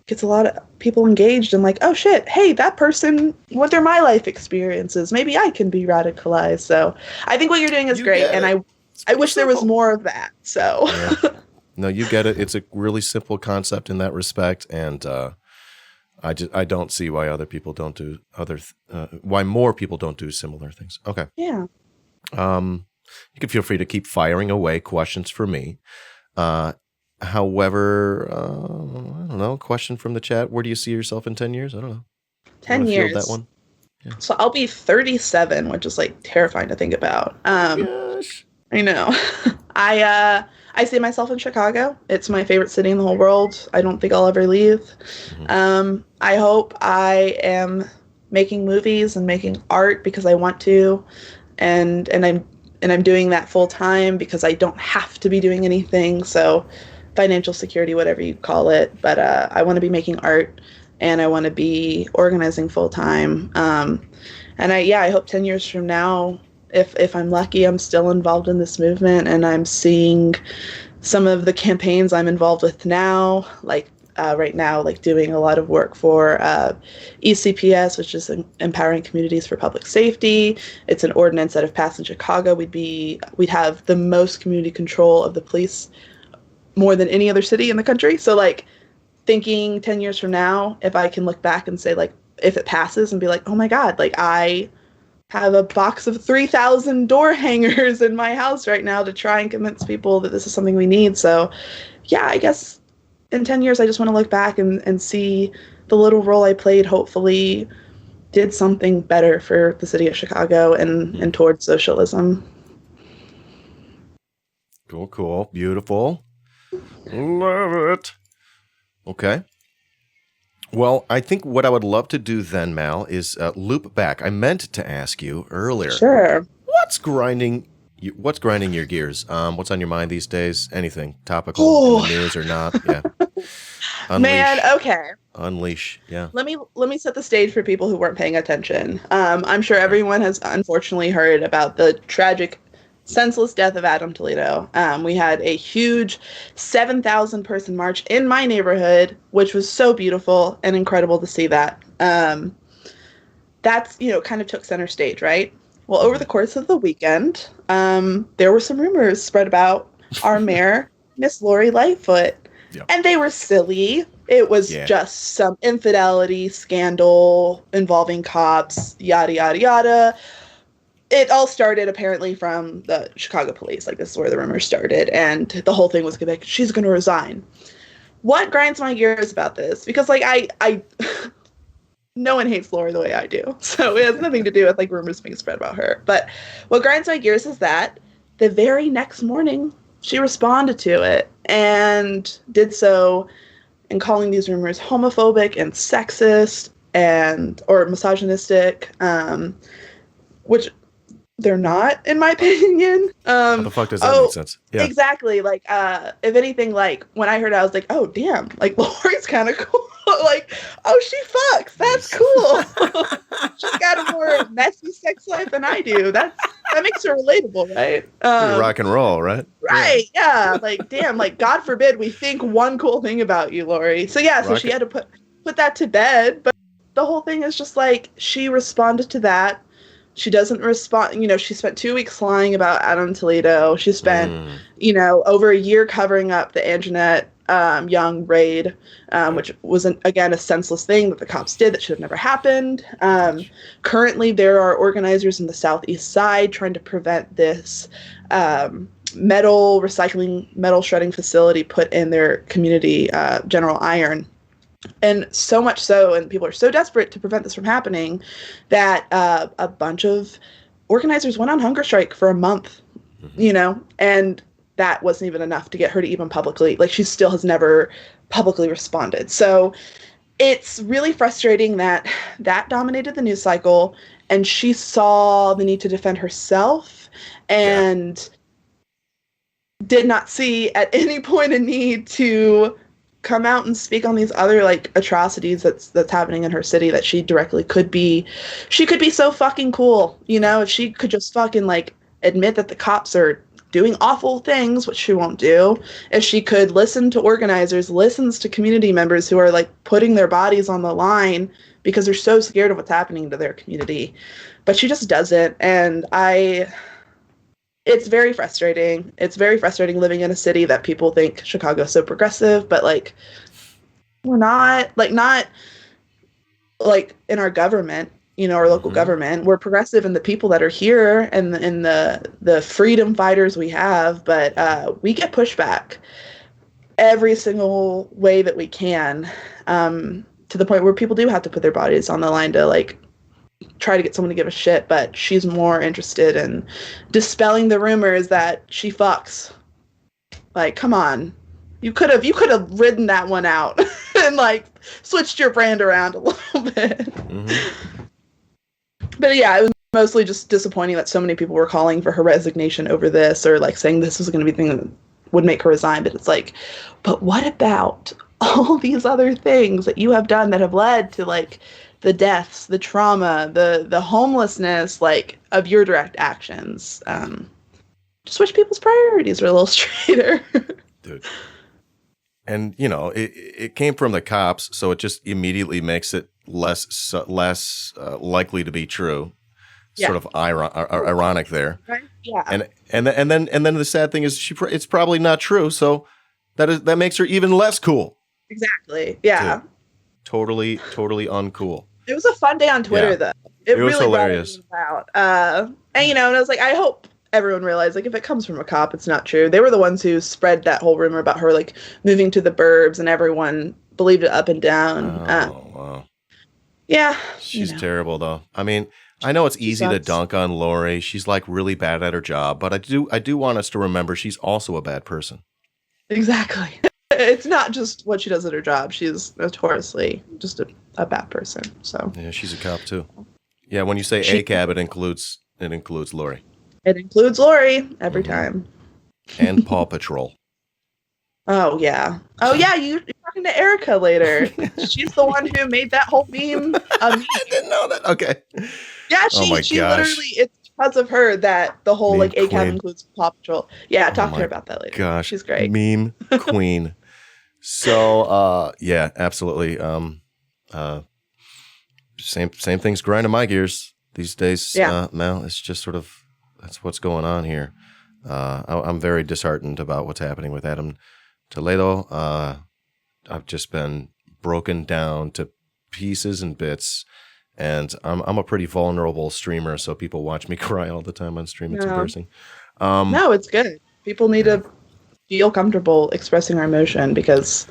gets a lot of people engaged and like, oh shit, hey, that person, what are my life experiences? Maybe I can be radicalized. So I think what you're doing is great, and I wish there was more of that. So no, you get it. It's a really simple concept in that respect, and I don't see why other people don't do why more people don't do similar things. Okay. Yeah. You can feel free to keep firing away questions for me. However, I don't know, question from the chat. Where do you see yourself in 10 years? I don't know. 10 years. That one? Yeah. So I'll be 37, which is like terrifying to think about. Gosh. I know. I see myself in Chicago. It's my favorite city in the whole world. I don't think I'll ever leave. Mm-hmm. I hope I am making movies and making art because I want to, and I'm doing that full time because I don't have to be doing anything. So financial security, whatever you call it. But I want to be making art, and I want to be organizing full time. And I hope 10 years from now, if I'm lucky, I'm still involved in this movement, and I'm seeing some of the campaigns I'm involved with now, like right now, like doing a lot of work for ECPS, which is Empowering Communities for Public Safety. It's an ordinance that if passed in Chicago, we'd have the most community control of the police, more than any other city in the country. So like thinking 10 years from now, if I can look back and say, like, if it passes and be like, oh my God, like I have a box of 3,000 door hangers in my house right now to try and convince people that this is something we need. So I guess in 10 years, I just want to look back and see the little role I played, hopefully did something better for the city of Chicago and towards socialism. Cool. Beautiful. Love it. Okay. Well, I think what I would love to do then, Mal, is loop back. I meant to ask you earlier. Sure. What's grinding your gears? What's on your mind these days? Anything topical in the news or not? Yeah. Man, okay. Unleash. Yeah. Let me set the stage for people who weren't paying attention. I'm sure everyone has unfortunately heard about the tragic, senseless death of Adam Toledo. We had a huge 7,000 person march in my neighborhood, which was so beautiful and incredible to see that. That's, kind of took center stage, right? Well, over the course of the weekend, there were some rumors spread about our mayor, Miss Lori Lightfoot, and they were silly. It was just some infidelity scandal involving cops, yada, yada, yada. It all started apparently from the Chicago police. Like, this is where the rumors started. And the whole thing was like, she's going to resign. What grinds my gears about this? Because, like, I no one hates Lori the way I do. So it has nothing to do with, like, rumors being spread about her. But what grinds my gears is that the very next morning, she responded to it and did so in calling these rumors homophobic and sexist or misogynistic, which they're not, in my opinion. What the fuck does that make sense? Yeah. Exactly. Like, if anything, like, when I heard it, I was like, oh, damn. Like, Lori's kind of cool. Like, oh, she fucks. That's cool. She's got a more messy sex life than I do. That makes her relatable, right? Rock and roll, right? Right. Yeah. Like, damn. Like, God forbid we think one cool thing about you, Lori. So yeah. So she had to put that to bed. But the whole thing is just like, she responded to that. She doesn't respond. She spent 2 weeks lying about Adam Toledo. She spent, over a year covering up the Anjanette Young raid, which was, again, a senseless thing that the cops did that should have never happened. Currently, there are organizers in the Southeast Side trying to prevent this metal shredding facility put in their community, General Iron. And so much so, and people are so desperate to prevent this from happening, that a bunch of organizers went on hunger strike for a month, and that wasn't even enough to get her to even publicly, like, she still has never publicly responded. So it's really frustrating that dominated the news cycle, and she saw the need to defend herself and did not see at any point a need to come out and speak on these other, like, atrocities that's happening in her city that she directly could be so fucking cool, if she could just fucking, like, admit that the cops are doing awful things, which she won't do. If she could listen to organizers, listens to community members who are, like, putting their bodies on the line because they're so scared of what's happening to their community. But she just doesn't. And it's very frustrating. It's very frustrating living in a city that people think Chicago's so progressive, but, like, we're not, like, in our government, our local government. We're progressive in the people that are here and in the freedom fighters we have, but we get pushback every single way that we can, to the point where people do have to put their bodies on the line to, like, try to get someone to give a shit. But she's more interested in dispelling the rumors that she fucks. Like, come on, you could have ridden that one out and, like, switched your brand around a little bit. But yeah, it was mostly just disappointing that so many people were calling for her resignation over this, or, like, saying this was going to be the thing that would make her resign. But it's like, but what about all these other things that you have done that have led to, like, the deaths, the trauma, the homelessness, like, of your direct actions? Just wish people's priorities were a little straighter. Dude. And, it came from the cops, so it just immediately makes it less likely to be true. Sort of ironic there. Right? Yeah. And then the sad thing is it's probably not true, so that makes her even less cool. Exactly. Yeah. Dude. Totally uncool. It was a fun day on Twitter, though. It was really hilarious. Out. And and I was like, I hope everyone realized, like, if it comes from a cop, it's not true. They were the ones who spread that whole rumor about her, like, moving to the burbs, and everyone believed it up and down. Wow. Yeah. She's terrible, though. I mean, I know it's easy to dunk on Lori. She's, like, really bad at her job, but I do want us to remember she's also a bad person. Exactly. It's not just what she does at her job. She's notoriously just a bad person. So yeah, she's a cop too. Yeah, when you say ACAB, it includes Lori. It includes Lori every time. And Paw Patrol. Oh yeah. You're talking to Erica later. She's the one who made that whole meme. I didn't know that. Okay. Yeah, she literally, it's because of her that the whole meme, like, ACAB includes Paw Patrol. Yeah, talk to her about that later. Gosh, she's great. Meme queen. So yeah, absolutely. same thing's grinding my gears these days. Yeah. Mel, it's just sort of that's what's going on here. I'm very disheartened about what's happening with Adam Toledo. I've just been broken down to pieces and bits, and I'm a pretty vulnerable streamer, so people watch me cry all the time on stream. It's embarrassing. No, it's good. People need to feel comfortable expressing our emotion because,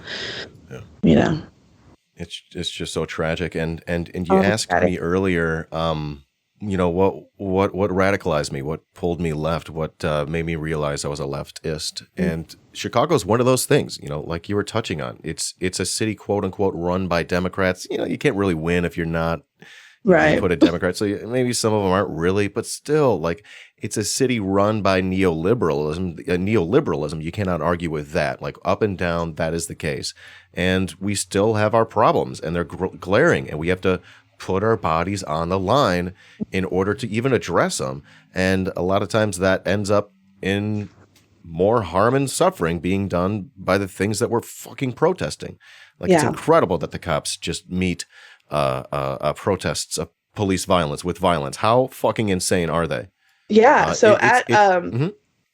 you know, it's just so tragic. And you asked me earlier, what radicalized me, what pulled me left, what made me realize I was a leftist. And Chicago's one of those things, like you were touching on. It's a city, quote unquote, run by Democrats. You can't really win if you're not you put a Democrat. So maybe some of them aren't really, but still, like, it's a city run by neoliberalism. You cannot argue with that. Like, up and down, that is the case. And we still have our problems, and they're glaring, and we have to put our bodies on the line in order to even address them. And a lot of times that ends up in more harm and suffering being done by the things that we're fucking protesting. Like, it's incredible that the cops just meet protests of police violence with violence. How fucking insane are they? Yeah.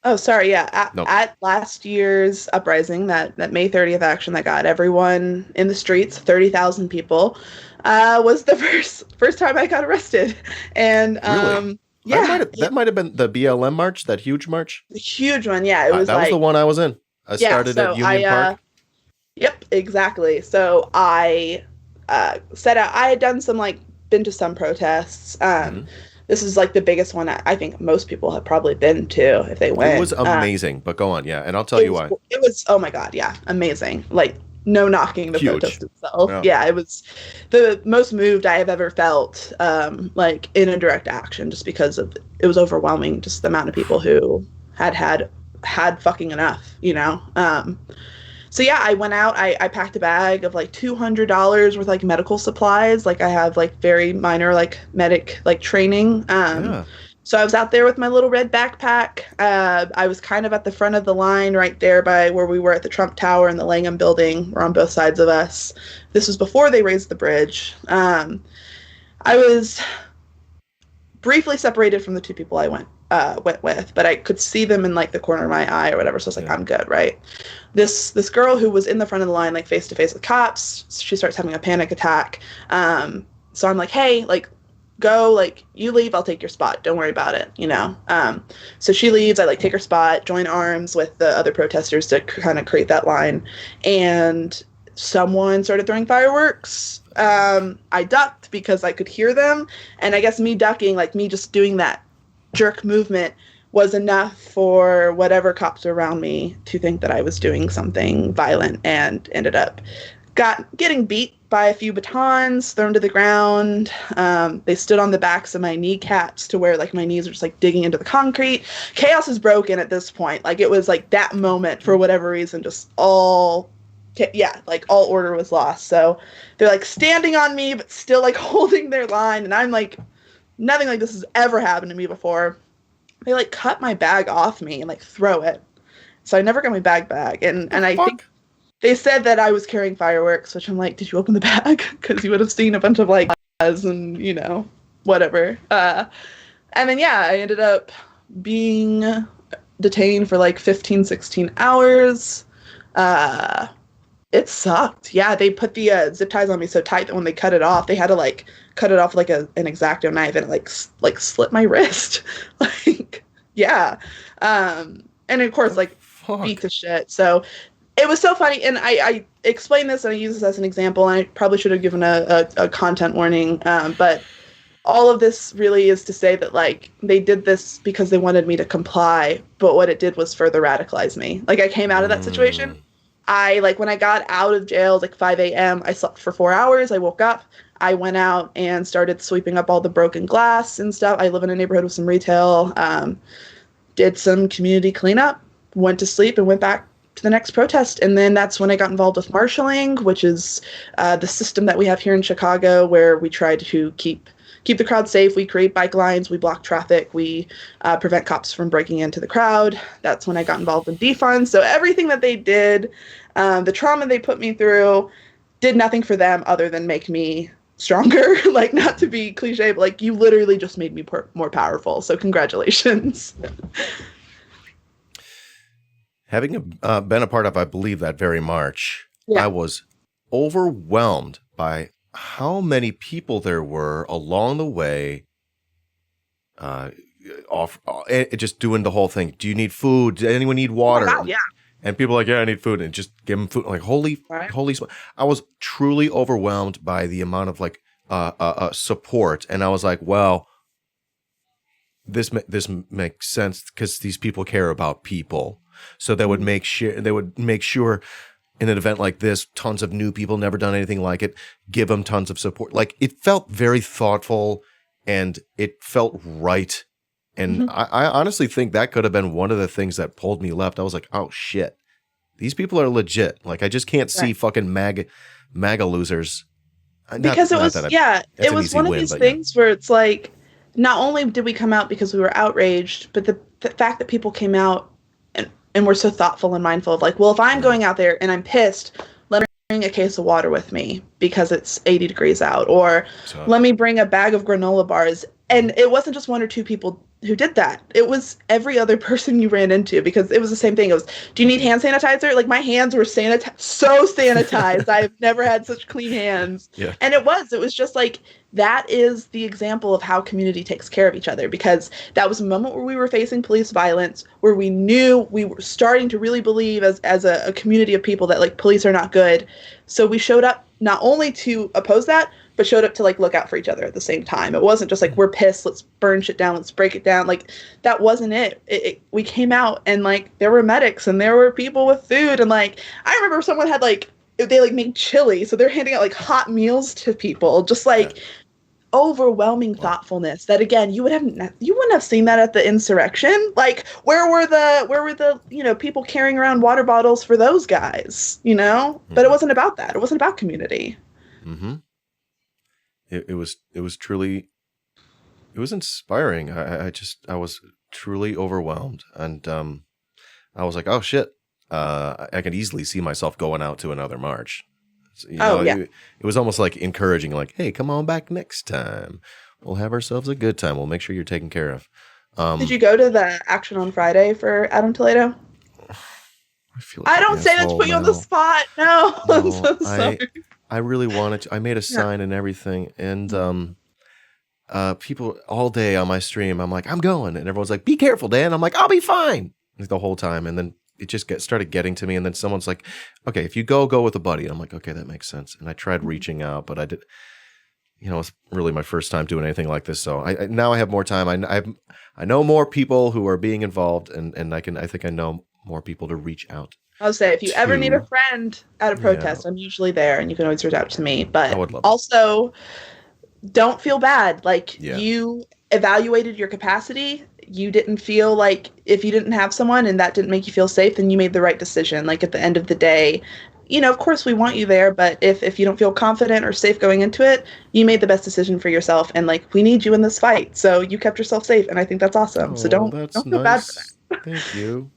At last year's uprising, that May 30th action that got everyone in the streets, 30,000 people, was the first time I got arrested. And really? That might have been the BLM march, that huge march. The huge one, yeah. It was that was the one I was in. I started at Union Park. Yep, exactly. So I set out. I had been to some protests. This is like the biggest one I think most people have probably been to if they went. It was amazing, but go on, and I'll tell you why. It was, oh my God, yeah, amazing. Like, no knocking the protest itself. Yeah, it was the most moved I have ever felt, like, in a direct action, just because it was overwhelming, just the amount of people who had fucking enough, So yeah, I went out, I packed a bag of like $200 worth like medical supplies. Like, I have like very minor like medic like training. So I was out there with my little red backpack. I was kind of at the front of the line right there by where we were at the Trump Tower and the Langham Building were on both sides of us. This was before they raised the bridge. I was briefly separated from the two people I went with, but I could see them in like the corner of my eye or whatever. So I was like, I'm good, right? This girl who was in the front of the line, like face to face with cops, she starts having a panic attack. So I'm like, hey, like, go, like, you leave, I'll take your spot. Don't worry about it, So she leaves, I like take her spot, join arms with the other protesters to kind of create that line. And someone started throwing fireworks. I ducked because I could hear them. And I guess me ducking, like me just doing that jerk movement, was enough for whatever cops were around me to think that I was doing something violent, and ended up getting beat by a few batons, thrown to the ground. They stood on the backs of my kneecaps to where like my knees were just like digging into the concrete. Chaos is broken at this point. Like, it was like that moment, for whatever reason, just all order was lost. So they're like standing on me, but still like holding their line. And I'm like, nothing like this has ever happened to me before. They like cut my bag off me and like throw it. So I never got my bag back. And I think they said that I was carrying fireworks, which I'm like, did you open the bag? Because you would have seen a bunch of like and whatever. And then I ended up being detained for like 15, 16 hours. It sucked. Yeah, they put the zip ties on me so tight that when they cut it off, they had to like cut it off like an X-Acto knife, and it like slit my wrist. And of course, like, beat to shit. So it was so funny, and I explained this and I use this as an example, and I probably should have given a content warning, but all of this really is to say that, like, they did this because they wanted me to comply, but what it did was further radicalize me. Like, I came out of that situation. When I got out of jail, like 5 a.m., I slept for 4 hours. I woke up. I went out and started sweeping up all the broken glass and stuff. I live in a neighborhood with some retail, did some community cleanup, went to sleep, and went back to the next protest. And then that's when I got involved with marshalling, which is the system that we have here in Chicago, where we try to keep the crowd safe. We create bike lines, we block traffic, we prevent cops from breaking into the crowd. That's when I got involved in defund. So everything that they did, the trauma they put me through, did nothing for them other than make me stronger. Like, not to be cliche, but like, you literally just made me more powerful. So congratulations. Having been a part of, I believe, that very march, Yeah. I was overwhelmed by how many people there were along the way, just doing the whole thing. Do you need food? Does anyone need water? Oh my God, yeah. And people are like, yeah, I need food, and just give them food. Like, holy, Right. I was truly overwhelmed by the amount of like support, and I was like, well, this makes sense because these people care about people. So they would make sure in an event like this, tons of new people, never done anything like it, give them tons of support. Like, it felt very thoughtful and it felt right. And I honestly think that could have been one of the things that pulled me left. I was like, oh shit, these people are legit. Like, I just can't see fucking MAGA losers. Because it was one of these things where it's like, not only did we come out because we were outraged, but the fact that people came out and were so thoughtful and mindful of like, well, if I'm going out there and I'm pissed, let me bring a case of water with me because it's 80 degrees out, or let me bring a bag of granola bars. And it wasn't just one or two people who did that. It was every other person you ran into, because it was the same thing. It was, do you need hand sanitizer? Like, my hands were so sanitized. I've never had such clean hands. Yeah. And it was just like, that is the example of how community takes care of each other, because that was a moment where we were facing police violence, where we knew we were starting to really believe as a community of people that like police are not good. So we showed up not only to oppose that, but showed up to like look out for each other at the same time. It wasn't just like, we're pissed, let's burn shit down, let's break it down. Like, that wasn't it. We came out and like there were medics and there were people with food, and like I remember someone had like, they like made chili, so they're handing out like hot meals to people, just like overwhelming thoughtfulness that, again, you wouldn't have seen that at the insurrection. Like, where were the people carrying around water bottles for those guys, but it wasn't about that. It wasn't about community. It was truly, it was inspiring. I was truly overwhelmed, and I was like, oh shit, I could easily see myself going out to another march. It was almost like encouraging, like, hey, come on back next time. We'll have ourselves a good time. We'll make sure you're taken care of. Did you go to the Action on Friday for Adam Toledo? I feel like I don't say that to put you on the spot. No, I'm so sorry. I really wanted to. I made a sign and everything, and people all day on my stream, I'm like, I'm going, and everyone's like, be careful, Dan. I'm like, I'll be fine, like, the whole time, and then it just started getting to me, and then someone's like, okay, if you go with a buddy. I'm like, okay, that makes sense. And I tried reaching out, but I did. It's really my first time doing anything like this, so I now I have more time. I know more people who are being involved, and I think I know more people to reach out. I'll say, if you ever need a friend at a protest, I'm usually there, and you can always reach out to me. But also, don't feel bad. Like, you evaluated your capacity. You didn't feel like, if you didn't have someone and that didn't make you feel safe, then you made the right decision. Like, at the end of the day, of course we want you there, but if you don't feel confident or safe going into it, you made the best decision for yourself. And like, we need you in this fight, so you kept yourself safe, and I think that's awesome. So don't feel bad for that. Thank you.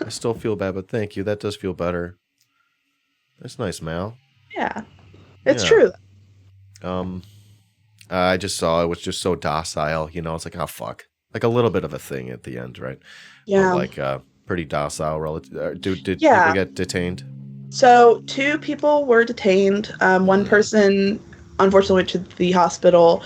I still feel bad, but thank you. That does feel better. That's nice, Mal. Yeah, it's true. I just saw it was just so docile. It's like, oh fuck, like a little bit of a thing at the end, right? Yeah, but like pretty docile. Relative. Did people get detained? So 2 people were detained. One person unfortunately went to the hospital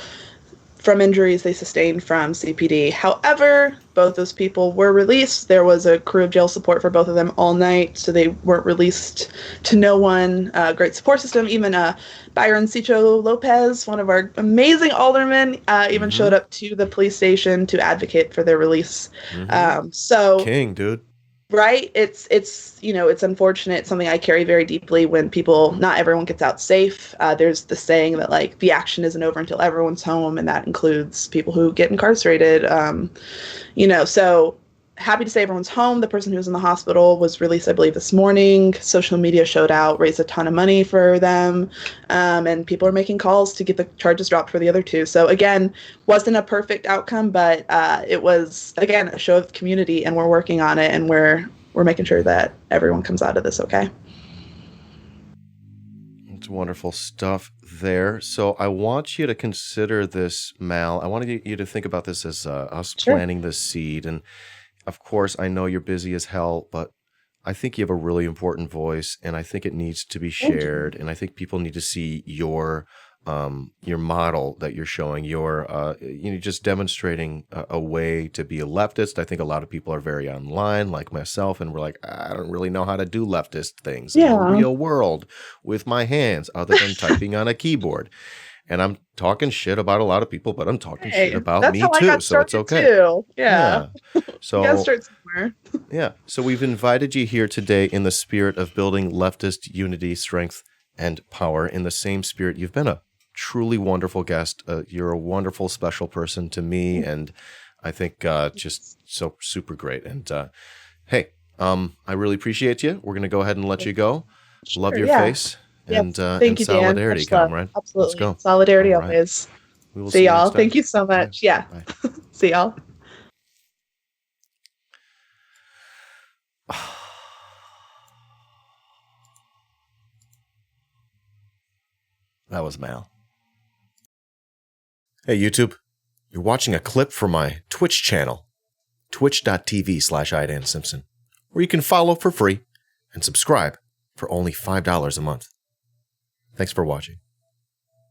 from injuries they sustained from CPD. However, both those people were released. There was a crew of jail support for both of them all night, so they weren't released to no one. Great support system. Even Byron Cicho Lopez, one of our amazing aldermen, even showed up to the police station to advocate for their release. So King, dude. Right? It's unfortunate. It's something I carry very deeply when not everyone gets out safe. There's the saying that like the action isn't over until everyone's home, and that includes people who get incarcerated. So happy to say everyone's home. The person who was in the hospital was released, I believe, this morning. Social media showed out, raised a ton of money for them, and people are making calls to get the charges dropped for the other 2. So again, wasn't a perfect outcome, but it was, again, a show of community, and we're working on it, and we're making sure that everyone comes out of this okay. It's wonderful stuff there. So I want you to consider this, Mal. I want you to think about this as us Sure. planting this seed. And of course, I know you're busy as hell, but I think you have a really important voice, and I think it needs to be shared. And I think people need to see your model that you're showing, just demonstrating a way to be a leftist. I think a lot of people are very online, like myself, and we're like, I don't really know how to do leftist things in the real world with my hands other than typing on a keyboard. And I'm talking shit about a lot of people, but I'm talking shit about me too, so it's okay. Too. Yeah. So you gotta start somewhere. Yeah. So we've invited you here today in the spirit of building leftist unity, strength, and power. In the same spirit, you've been a truly wonderful guest. You're a wonderful, special person to me, and I think just so super great. And hey, I really appreciate you. We're gonna go ahead and let you go. Sure, Love your face. And, thank you, Dan. solidarity, comrade. Absolutely. Let's go. Solidarity All right. always. We will See y'all. you next time. Thank you so much. Yeah. See y'all. That was Mal. Hey, YouTube. You're watching a clip from my Twitch channel, twitch.tv/iDanSimpson, where you can follow for free and subscribe for only $5 a month. Thanks for watching.